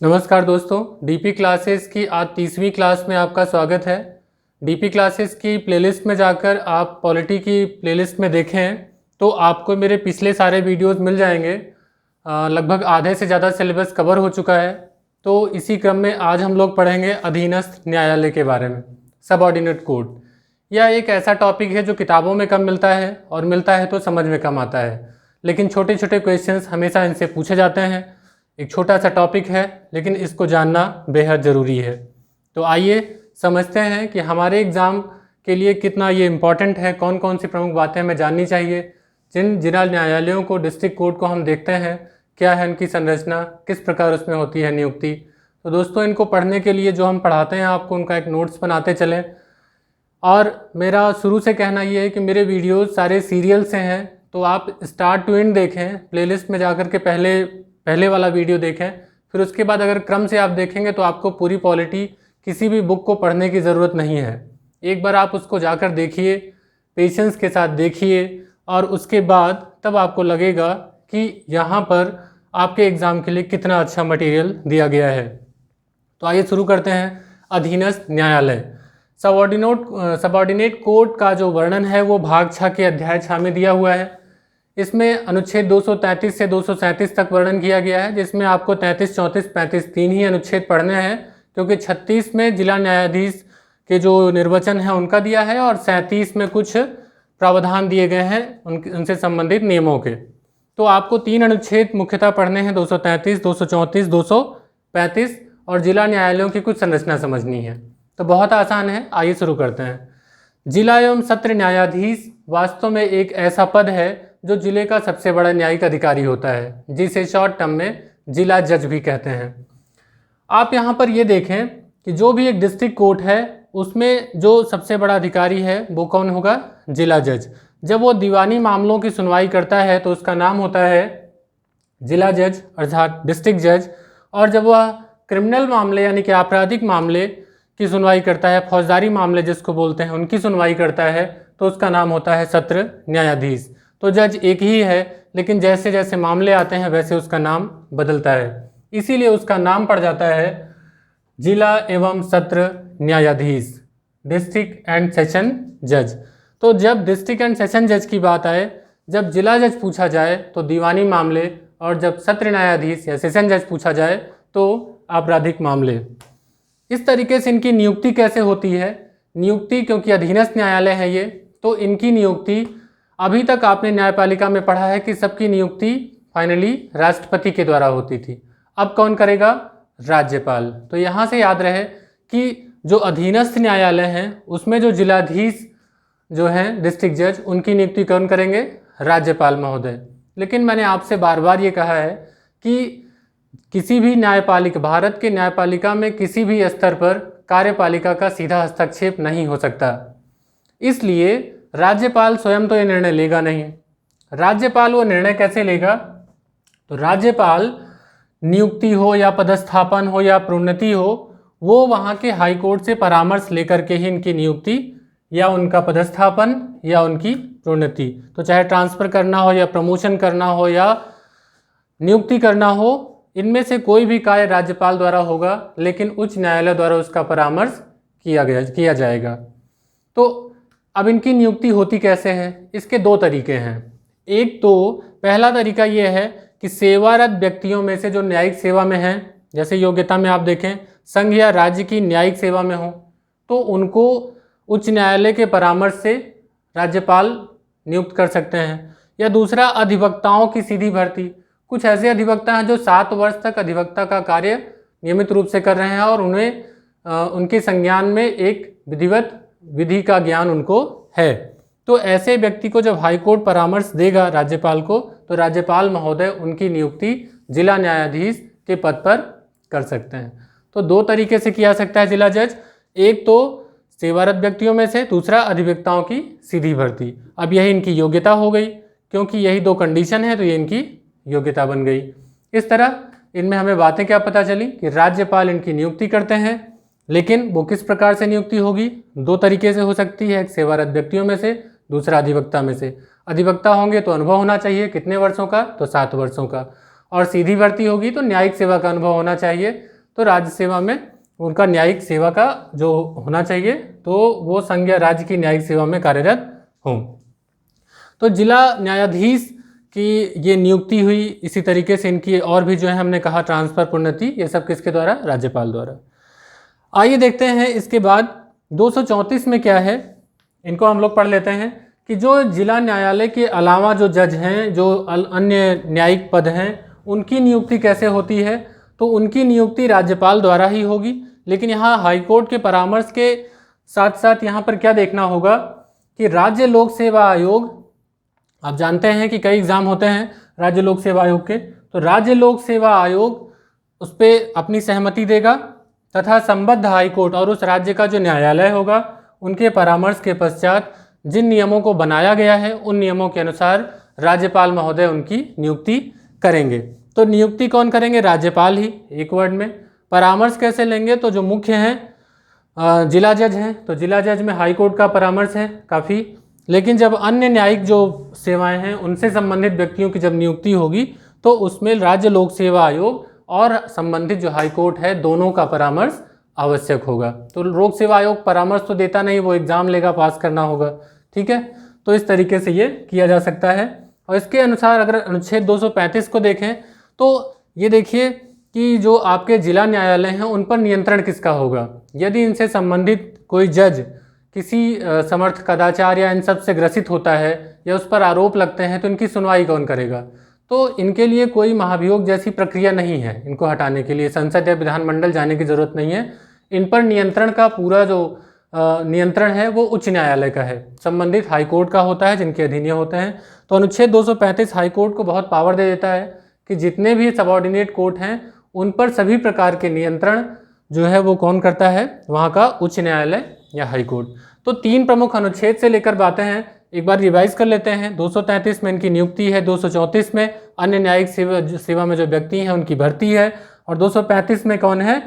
नमस्कार दोस्तों, DP classes की आज 30वीं क्लास में आपका स्वागत है। डीपी क्लासेस की प्लेलिस्ट में जाकर आप पॉलिटी की प्लेलिस्ट में देखें तो आपको मेरे पिछले सारे वीडियोस मिल जाएंगे। लगभग आधे से ज़्यादा सिलेबस कवर हो चुका है। तो इसी क्रम में आज हम लोग पढ़ेंगे अधीनस्थ न्यायालय के बारे में, सबऑर्डिनेट कोर्ट। यह एक ऐसा टॉपिक है जो किताबों में कम मिलता है और मिलता है तो समझ में कम आता है, लेकिन छोटे छोटे क्वेश्चंस हमेशा इनसे पूछे जाते हैं। एक छोटा सा टॉपिक है लेकिन इसको जानना बेहद ज़रूरी है। तो आइए समझते हैं कि हमारे एग्ज़ाम के लिए कितना ये इम्पॉर्टेंट है, कौन कौन सी प्रमुख बातें हमें जाननी चाहिए। जिन जिला न्यायालयों को, डिस्ट्रिक्ट कोर्ट को हम देखते हैं, क्या है उनकी संरचना, किस प्रकार उसमें होती है नियुक्ति। तो दोस्तों, इनको पढ़ने के लिए जो हम पढ़ाते हैं आपको उनका एक नोट्स बनाते चलें। और मेरा शुरू से कहना ये है कि मेरे वीडियोज़ सारे सीरियल से हैं, तो आप स्टार्ट टू एंड देखें। प्लेलिस्ट में जाकर के पहले वाला वीडियो देखें, फिर उसके बाद अगर क्रम से आप देखेंगे तो आपको पूरी पॉलिटी किसी भी बुक को पढ़ने की ज़रूरत नहीं है। एक बार आप उसको जाकर देखिए, पेशेंस के साथ देखिए, और उसके बाद तब आपको लगेगा कि यहाँ पर आपके एग्ज़ाम के लिए कितना अच्छा मटेरियल दिया गया है। तो आइए शुरू करते हैं। अधीनस्थ न्यायालय, सबऑर्डिनेट कोर्ट का जो वर्णन है वो भाग 6 के अध्याय 6 में दिया हुआ है। इसमें अनुच्छेद 233 से 237 तक वर्णन किया गया है, जिसमें आपको 33, 34, 35 तीन ही अनुच्छेद पढ़ने हैं, क्योंकि 36 में जिला न्यायाधीश के जो निर्वाचन है उनका दिया है और 37 में कुछ प्रावधान दिए गए हैं उनसे संबंधित नियमों के। तो आपको तीन अनुच्छेद मुख्यतः पढ़ने हैं, 233, 234, 235, और जिला न्यायालयों की कुछ संरचना समझनी है। तो बहुत आसान है, आइए शुरू करते हैं। जिला एवं सत्र न्यायाधीश वास्तव में एक ऐसा पद है जो जिले का सबसे बड़ा न्यायिक अधिकारी होता है, जिसे शॉर्ट टर्म में जिला जज भी कहते हैं। आप यहाँ पर ये देखें कि जो भी एक डिस्ट्रिक्ट कोर्ट है उसमें जो सबसे बड़ा अधिकारी है वो कौन होगा? जिला जज। जब वो दीवानी मामलों की सुनवाई करता है तो उसका नाम होता है जिला जज अर्थात डिस्ट्रिक्ट जज, और जब वह क्रिमिनल मामले यानी कि आपराधिक मामले की सुनवाई करता है, फौजदारी मामले जिसको बोलते हैं, उनकी सुनवाई करता है, तो उसका नाम होता है सत्र न्यायाधीश। तो जज एक ही है, लेकिन जैसे जैसे मामले आते हैं वैसे उसका नाम बदलता है, इसीलिए उसका नाम पड़ जाता है जिला एवं सत्र न्यायाधीश, डिस्ट्रिक्ट एंड सेशन जज। तो जब डिस्ट्रिक्ट एंड सेशन जज की बात आए, जब जिला जज पूछा जाए तो दीवानी मामले, और जब सत्र न्यायाधीश या सेशन जज पूछा जाए तो आपराधिक मामले। इस तरीके से इनकी नियुक्ति कैसे होती है? नियुक्ति, क्योंकि अधीनस्थ न्यायालय है ये, तो इनकी नियुक्ति अभी तक आपने न्यायपालिका में पढ़ा है कि सबकी नियुक्ति फाइनली राष्ट्रपति के द्वारा होती थी। अब कौन करेगा? राज्यपाल। तो यहाँ से याद रहे कि जो अधीनस्थ न्यायालय हैं उसमें जो जिलाधीश जो हैं डिस्ट्रिक्ट जज, उनकी नियुक्ति कौन करेंगे? राज्यपाल महोदय। लेकिन मैंने आपसे बार बार ये कहा है कि किसी भी न्यायपालिका, भारत के न्यायपालिका में किसी भी स्तर पर कार्यपालिका का सीधा हस्तक्षेप नहीं हो सकता, इसलिए राज्यपाल स्वयं तो ये निर्णय लेगा नहीं। राज्यपाल वो निर्णय कैसे लेगा? तो राज्यपाल नियुक्ति हो या पदस्थापन हो या प्रोन्नति हो, वो वहाँ के हाई कोर्ट से परामर्श लेकर के ही इनकी नियुक्ति या उनका पदस्थापन या उनकी प्रोन्नति, तो चाहे ट्रांसफ़र करना हो या प्रमोशन करना हो या नियुक्ति करना हो, इनमें से कोई भी कार्य राज्यपाल द्वारा होगा, लेकिन उच्च न्यायालय द्वारा उसका परामर्श किया जाएगा। तो अब इनकी नियुक्ति होती कैसे है? इसके दो तरीके हैं। एक तो पहला तरीका ये है कि सेवारत व्यक्तियों में से जो न्यायिक सेवा में हैं, जैसे योग्यता में आप देखें संघ या राज्य की न्यायिक सेवा में हो, तो उनको उच्च न्यायालय के परामर्श से राज्यपाल नियुक्त कर सकते हैं। या दूसरा, अधिवक्ताओं की सीधी भर्ती। कुछ ऐसे अधिवक्ता हैं जो 7 वर्ष तक अधिवक्ता का कार्य नियमित रूप से कर रहे हैं और उन्हें उनके संज्ञान में एक विधिवत विधि का ज्ञान उनको है। तो ऐसे व्यक्ति को जब हाईकोर्ट परामर्श देगा राज्यपाल को, तो राज्यपाल महोदय उनकी नियुक्ति जिला न्यायाधीश के पद पर कर सकते हैं। तो दो तरीके से किया सकता है जिला जज, एक तो सेवारत व्यक्तियों में से, दूसरा अधिवक्ताओं की सीधी भर्ती। अब यही इनकी योग्यता हो गई, क्योंकि यही दो कंडीशन है तो ये इनकी योग्यता बन गई। इस तरह इनमें हमें बातें क्या पता चली कि राज्यपाल इनकी नियुक्ति करते हैं, लेकिन वो किस प्रकार से नियुक्ति होगी? दो तरीके से हो सकती है, एक सेवारत व्यक्तियों में से, दूसरा अधिवक्ता में से। अधिवक्ता होंगे तो अनुभव होना चाहिए, कितने वर्षों का? तो 7 वर्षों का। और सीधी भर्ती होगी तो न्यायिक सेवा का अनुभव होना चाहिए, तो राज्य सेवा में उनका न्यायिक सेवा का जो होना चाहिए तो वो संघ या राज्य की न्यायिक सेवा में कार्यरत हों। तो जिला न्यायाधीश की ये नियुक्ति हुई, इसी तरीके से इनकी और भी जो है हमने कहा ट्रांसफर, प्रोन्नति, ये सब किसके द्वारा? राज्यपाल द्वारा। आइए देखते हैं इसके बाद 234 में क्या है, इनको हम लोग पढ़ लेते हैं कि जो जिला न्यायालय के अलावा जो जज हैं, जो अन्य न्यायिक पद हैं, उनकी नियुक्ति कैसे होती है? तो उनकी नियुक्ति राज्यपाल द्वारा ही होगी। लेकिन यहाँ हाईकोर्ट के परामर्श के साथ साथ यहाँ पर क्या देखना होगा कि राज्य लोक सेवा आयोग, आप जानते हैं कि कई एग्जाम होते हैं राज्य लोक सेवा आयोग के, तो राज्य लोक सेवा आयोग उस पर अपनी सहमति देगा तथा संबद्ध हाईकोर्ट और उस राज्य का जो न्यायालय होगा उनके परामर्श के पश्चात जिन नियमों को बनाया गया है उन नियमों के अनुसार राज्यपाल महोदय उनकी नियुक्ति करेंगे। तो नियुक्ति कौन करेंगे? राज्यपाल ही, एक वर्ड में। परामर्श कैसे लेंगे? तो जो मुख्य हैं जिला जज हैं, तो जिला जज में हाईकोर्ट का परामर्श है काफ़ी। लेकिन जब अन्य न्यायिक जो सेवाएं हैं उनसे संबंधित व्यक्तियों की जब नियुक्ति होगी तो उसमें राज्य लोक सेवा आयोग और संबंधित जो हाईकोर्ट है दोनों का परामर्श आवश्यक होगा। तो लोक सेवा आयोग परामर्श तो देता नहीं, वो एग्जाम लेगा, पास करना होगा, ठीक है। तो इस तरीके से ये किया जा सकता है। और इसके अनुसार अगर अनुच्छेद 235 को देखें तो ये देखिए कि जो आपके जिला न्यायालय हैं उन पर नियंत्रण किसका होगा? यदि इनसे संबंधित कोई जज किसी समर्थ कदाचार या इन सब से ग्रसित होता है या उस पर आरोप लगते हैं तो इनकी सुनवाई कौन करेगा? तो इनके लिए कोई महाभियोग जैसी प्रक्रिया नहीं है, इनको हटाने के लिए संसद या विधानमंडल जाने की जरूरत नहीं है। इन पर नियंत्रण का पूरा जो नियंत्रण है वो उच्च न्यायालय का है, संबंधित हाईकोर्ट का होता है जिनके अधीन होते हैं। तो अनुच्छेद 235 हाईकोर्ट को बहुत पावर दे देता है कि जितने भी सबऑर्डिनेट कोर्ट हैं उन पर सभी प्रकार के नियंत्रण जो है वो कौन करता है? वहाँ का उच्च न्यायालय या हाईकोर्ट। तो 3 प्रमुख अनुच्छेद से लेकर बातें हैं, एक बार रिवाइज कर लेते हैं। 233 में इनकी नियुक्ति है, 234 में अन्य न्यायिक सेवा में जो व्यक्ति हैं उनकी भर्ती है, और 235 में कौन है?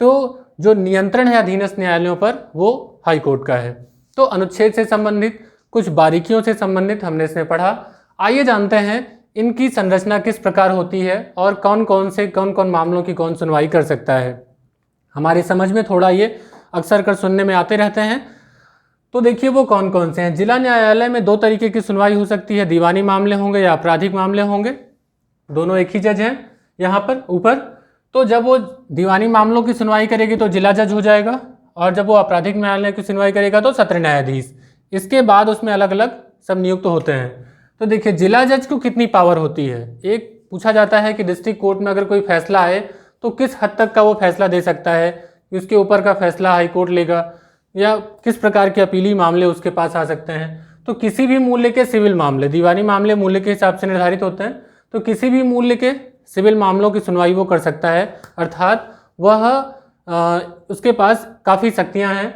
तो जो नियंत्रण है अधीनस्थ न्यायालयों पर वो हाईकोर्ट का है। तो अनुच्छेद से संबंधित कुछ बारीकियों से संबंधित हमने इसमें पढ़ा। आइए जानते हैं इनकी संरचना किस प्रकार होती है और कौन कौन मामलों की कौन सुनवाई कर सकता है। हमारी समझ में थोड़ा ये अक्सर कर सुनने में आते रहते हैं। तो देखिए वो कौन कौन से हैं। जिला न्यायालय में 2 तरीके की सुनवाई हो सकती है, दीवानी मामले होंगे या आपराधिक मामले होंगे। दोनों एक ही जज हैं यहाँ पर ऊपर। तो जब वो दीवानी मामलों की सुनवाई करेगी तो जिला जज हो जाएगा, और जब वो आपराधिक न्यायालय की सुनवाई करेगा तो सत्र न्यायाधीश। इसके बाद उसमें अलग अलग सब नियुक्त होते हैं। तो देखिए जिला जज को कितनी पावर होती है। एक पूछा जाता है कि डिस्ट्रिक्ट कोर्ट में अगर कोई फैसला आए तो किस हद तक का वो फैसला दे सकता है, उसके ऊपर का फैसला हाईकोर्ट लेगा या किस प्रकार के अपीली मामले उसके पास आ सकते हैं। तो किसी भी मूल्य के सिविल मामले, दीवानी मामले मूल्य के हिसाब से निर्धारित होते हैं, तो किसी भी मूल्य के सिविल मामलों की सुनवाई वो कर सकता है, अर्थात वह उसके पास काफ़ी शक्तियां हैं।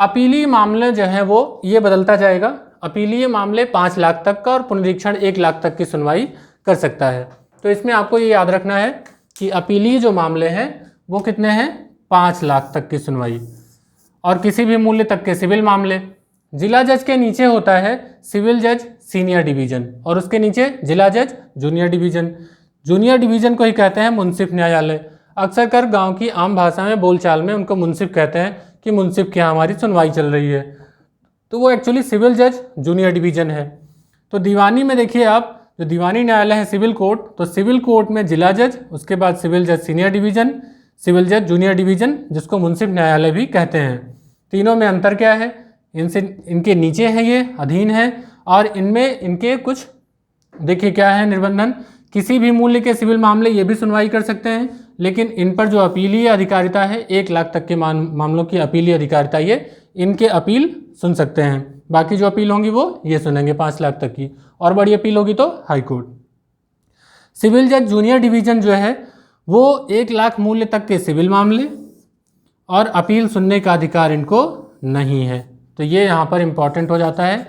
अपीली मामले जो है वो ये बदलता जाएगा। अपीलीय मामले 5 लाख तक का और पुनरीक्षण 1 लाख तक की सुनवाई कर सकता है। तो इसमें आपको ये याद रखना है कि अपीलीय जो मामले हैं वो कितने हैं? 5 लाख तक की सुनवाई, और किसी भी मूल्य तक के सिविल मामले। जिला जज के नीचे होता है सिविल जज सीनियर डिवीजन, और उसके नीचे जिला जज जूनियर डिवीजन। जूनियर डिवीजन को ही कहते हैं मुंसिफ न्यायालय। अक्सर कर गांव की आम भाषा में बोलचाल में उनको मुंसिफ कहते हैं कि मुंसिफ के यहाँ हमारी सुनवाई चल रही है। तो वो एक्चुअली सिविल जज जूनियर डिवीजन है। तो दीवानी में देखिए आप, जो दीवानी न्यायालय है सिविल कोर्ट, तो सिविल कोर्ट में जिला जज, उसके बाद सिविल जज सीनियर डिवीजन, सिविल जज जूनियर डिवीजन, जिसको मुंसिफ न्यायालय भी कहते हैं। तीनों में अंतर क्या है? इनसे इनके नीचे है, ये अधीन है, और इनमें इनके कुछ देखिए क्या है निर्बंधन। किसी भी मूल्य के सिविल मामले ये भी सुनवाई कर सकते हैं, लेकिन इन पर जो अपीलीय अधिकारिता है 1 लाख तक के मामलों की अपीलीय अधिकारिता, ये इनके अपील सुन सकते हैं। बाकी जो अपील होंगी वो ये सुनेंगे 5 लाख तक की, और बड़ी अपील होगी तो हाईकोर्ट। सिविल जज जूनियर डिवीजन जो है वो 1 लाख मूल्य तक के सिविल मामले और अपील सुनने का अधिकार इनको नहीं है। तो ये यहाँ पर इम्पॉर्टेंट हो जाता है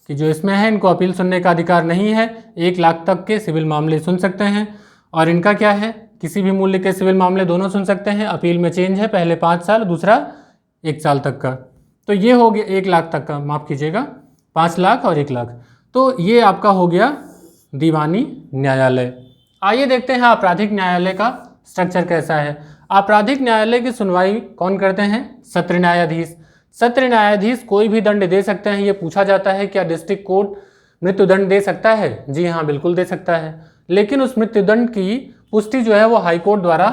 कि जो इसमें है इनको अपील सुनने का अधिकार नहीं है। 1 लाख तक के सिविल मामले सुन सकते हैं, और इनका क्या है? किसी भी मूल्य के सिविल मामले दोनों सुन सकते हैं। अपील में चेंज है, पहले 5 साल, दूसरा 1 साल तक का। तो ये हो गया 1 लाख तक का, माफ़ कीजिएगा 5 लाख और 1 लाख। तो ये आपका हो गया दीवानी न्यायालय। आइए देखते हैं आपराधिक न्यायालय का स्ट्रक्चर कैसा है। आपराधिक न्यायालय की सुनवाई कौन करते हैं? सत्र न्यायाधीश। सत्र न्यायाधीश कोई भी दंड दे सकते हैं। ये पूछा जाता है क्या डिस्ट्रिक्ट कोर्ट मृत्युदंड दे सकता है? जी हाँ, बिल्कुल दे सकता है, लेकिन उस मृत्युदंड की पुष्टि जो है वो हाईकोर्ट द्वारा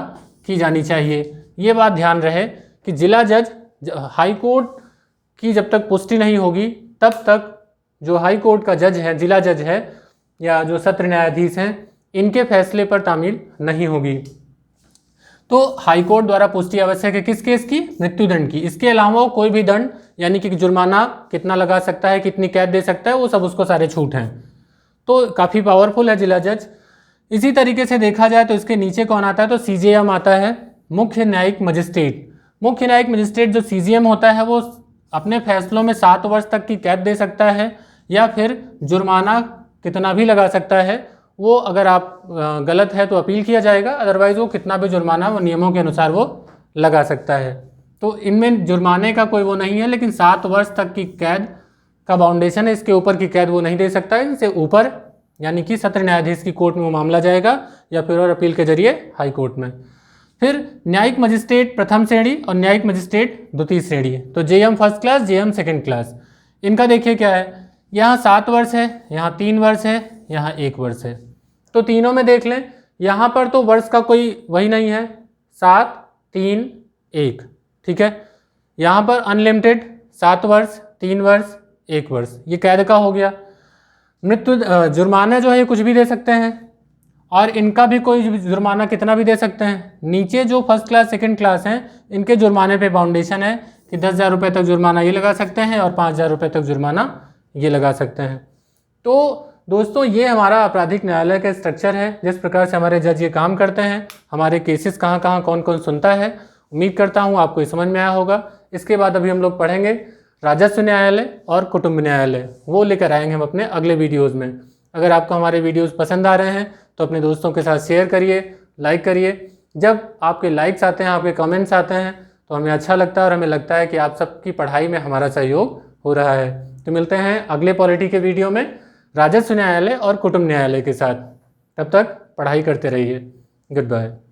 की जानी चाहिए। ये बात ध्यान रहे कि जिला जज, हाईकोर्ट की जब तक पुष्टि नहीं होगी तब तक जो हाईकोर्ट का जज है, जिला जज है या जो सत्र न्यायाधीश हैं, इनके फैसले पर तामील नहीं होगी। तो हाईकोर्ट द्वारा पुष्टि आवश्यक है किस केस की? मृत्युदंड की। इसके अलावा कोई भी दंड यानी कि जुर्माना कितना लगा सकता है, कितनी कैद दे सकता है, वो सब उसको सारे छूट हैं। तो काफ़ी पावरफुल है जिला जज। इसी तरीके से देखा जाए तो इसके नीचे कौन आता है? तो सीजेएम आता है, मुख्य न्यायिक मजिस्ट्रेट। मुख्य न्यायिक मजिस्ट्रेट जो सीजेएम होता है वो अपने फैसलों में 7 वर्ष तक की कैद दे सकता है या फिर जुर्माना कितना भी लगा सकता है। वो अगर आप गलत है तो अपील किया जाएगा, अदरवाइज वो कितना भी जुर्माना वो नियमों के अनुसार वो लगा सकता है। तो इनमें जुर्माने का कोई वो नहीं है, लेकिन 7 वर्ष तक की कैद का बाउंडेशन है, इसके ऊपर की कैद वो नहीं दे सकता है। इनसे ऊपर यानी कि सत्र न्यायाधीश की कोर्ट में वो मामला जाएगा या फिर और अपील के जरिए हाई कोर्ट में। फिर न्यायिक मजिस्ट्रेट प्रथम श्रेणी और न्यायिक मजिस्ट्रेट द्वितीय श्रेणी। तो JM first class, JM second class. इनका देखिए क्या है, यहाँ 7 वर्ष है, यहाँ 3 वर्ष है, यहाँ 1 वर्ष है। तो तीनों में देख लें, यहाँ पर तो वर्ष का कोई वही नहीं है, 7, 3, 1, ठीक है। यहाँ पर अनलिमिटेड 7 वर्ष, 3 वर्ष, 1 वर्ष, ये कैद का हो गया। मृत्यु जुर्माना जो है कुछ भी दे सकते हैं और इनका भी कोई जुर्माना कितना भी दे सकते हैं। नीचे जो फर्स्ट क्लास सेकंड क्लास हैं इनके जुर्माने पे बाउंडेशन है कि 10,000 रुपये तक जुर्माना ये लगा सकते हैं और 5,000 रुपये तक जुर्माना ये लगा सकते हैं। तो दोस्तों ये हमारा आपराधिक न्यायालय का स्ट्रक्चर है, जिस प्रकार से हमारे जज ये काम करते हैं, हमारे केसेस कहाँ कहाँ कौन कौन सुनता है। उम्मीद करता हूँ आपको ये समझ में आया होगा। इसके बाद अभी हम लोग पढ़ेंगे राजस्व न्यायालय और कुटुंब न्यायालय, वो लेकर आएंगे हम अपने अगले वीडियोज़ में। अगर आपको हमारे वीडियोज़ पसंद आ रहे हैं तो अपने दोस्तों के साथ शेयर करिए, लाइक करिए। जब आपके लाइक्स आते हैं, आपके कमेंट्स आते हैं तो हमें अच्छा लगता है और हमें लगता है कि आप सबकी पढ़ाई में हमारा सहयोग हो रहा है। तो मिलते हैं अगले पॉलिटी के वीडियो में राजस्व न्यायालय और कुटुंब न्यायालय के साथ। तब तक पढ़ाई करते रहिए। Good bye.